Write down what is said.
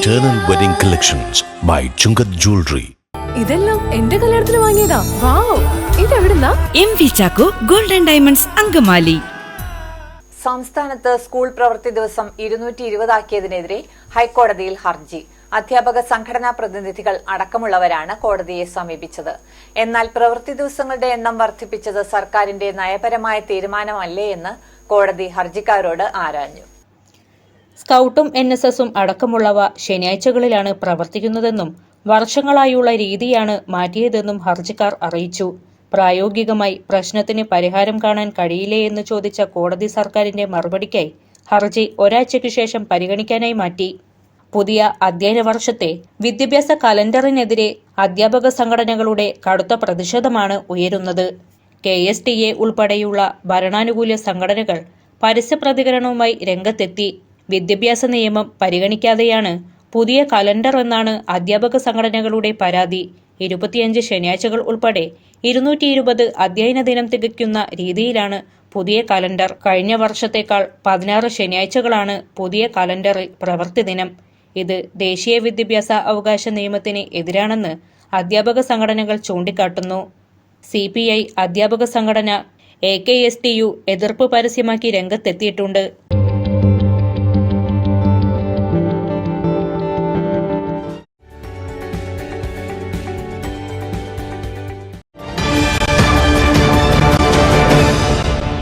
Eternal Wedding Collections by Chungat Jewelry. ഇതെല്ലാം എന്റെ കല്യാണത്തിന് വാങ്ങിയതാ. വാവ്, ഇതെവിടുന്നാ? MV Chacko golden diamonds Angamaly. സംസ്ഥാനത്ത് സ്കൂൾ പ്രവൃത്തി ദിവസം 220 ആക്കിയതിനെതിരെ ഹൈക്കോടതിയിൽ ഹർജി. അധ്യാപക സംഘടനാ പ്രതിനിധികൾ അടക്കമുള്ളവരാണ് കോടതിയെ സമീപിച്ചത്. എന്നാൽ പ്രവൃത്തി ദിവസങ്ങളുടെ എണ്ണം വർദ്ധിപ്പിച്ചത് സർക്കാരിന്റെ നയപരമായ തീരുമാനമല്ലേ എന്ന് കോടതി ഹർജിക്കാരോട് ആരാഞ്ഞു. സ്കൗട്ടും NSSും അടക്കമുള്ളവ ശനിയാഴ്ചകളിലാണ് പ്രവർത്തിക്കുന്നതെന്നും വർഷങ്ങളായുള്ള രീതിയാണ് മാറ്റിയതെന്നും ഹർജിക്കാർ അറിയിച്ചു. പ്രായോഗികമായി പ്രശ്നത്തിന് പരിഹാരം കാണാൻ കഴിയില്ലേ എന്ന് ചോദിച്ച കോടതി സർക്കാരിന്റെ മറുപടിക്കായി ഹർജി ഒരാഴ്ചയ്ക്കു ശേഷം പരിഗണിക്കാനായി മാറ്റി. പുതിയ അധ്യയന വർഷത്തെ വിദ്യാഭ്യാസ കലണ്ടറിനെതിരെ അധ്യാപക സംഘടനകളുടെ കടുത്ത പ്രതിഷേധമാണ് ഉയരുന്നത്. KSTA ഉൾപ്പെടെയുള്ള ഭരണാനുകൂല സംഘടനകൾ പരസ്യ പ്രതികരണവുമായി രംഗത്തെത്തി. വിദ്യാഭ്യാസ നിയമം പരിഗണിക്കാതെയാണ് പുതിയ കലണ്ടർ എന്നാണ് അധ്യാപക സംഘടനകളുടെ പരാതി. 25 ശനിയാഴ്ചകൾ ഉൾപ്പെടെ 220 അധ്യയന ദിനം തികയ്ക്കുന്ന രീതിയിലാണ് പുതിയ കലണ്ടർ. കഴിഞ്ഞ വർഷത്തേക്കാൾ 16 ശനിയാഴ്ചകളാണ് പുതിയ കലണ്ടറിൽ പ്രവൃത്തി ദിനം. ഇത് ദേശീയ വിദ്യാഭ്യാസ അവകാശ നിയമത്തിന് എതിരാണെന്ന് അധ്യാപക സംഘടനകൾ ചൂണ്ടിക്കാട്ടുന്നു. CPI അധ്യാപക സംഘടന AKSTU എതിർപ്പ് പരസ്യമാക്കി രംഗത്തെത്തിയിട്ടുണ്ട്.